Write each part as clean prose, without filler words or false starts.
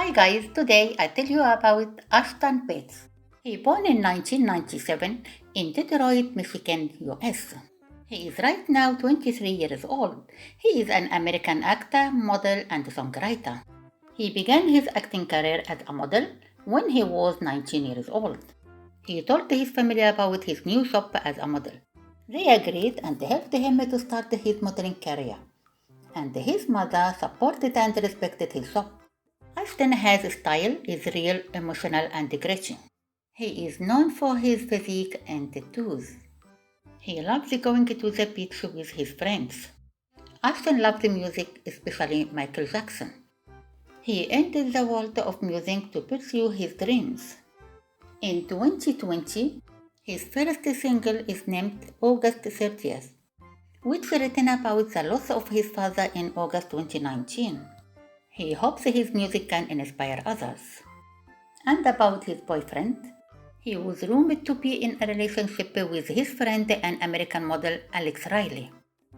Hi guys, today I tell you about Ashton Bates. He born in 1997 in Detroit, Michigan, US. He is right now 23 years old. He is an American actor, model, and songwriter. He began his acting career as a model when he was 19 years old. He told his family about his new job as a model. They agreed and helped him to start his modeling career. And his mother supported and respected his job. Ashton has style, is real, emotional, and gritty. He is known for his physique and tattoos. He loves going to the beach with his friends. Ashton loves music, especially Michael Jackson. He entered the world of music to pursue his dreams. In 2020, his first single is named August 30th, which is written about the loss of his father in August 2019. He hopes his music can inspire others. And about his boyfriend, he was rumored to be in a relationship with his friend and American model Alex Riley.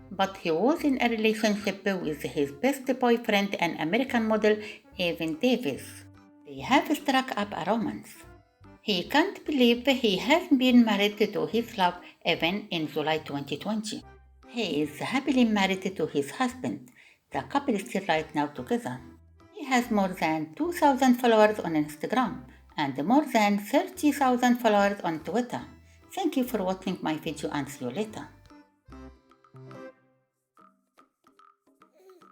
But he was in a relationship with his best boyfriend and American model Evan Davis. They have struck up a romance. He can't believe he has been married to his love Evan in July 2020. He is happily married to his husband. The couple is still right now together. He has more than 2,000 followers on Instagram and more than 30,000 followers on Twitter. Thank you for watching my video and see you later.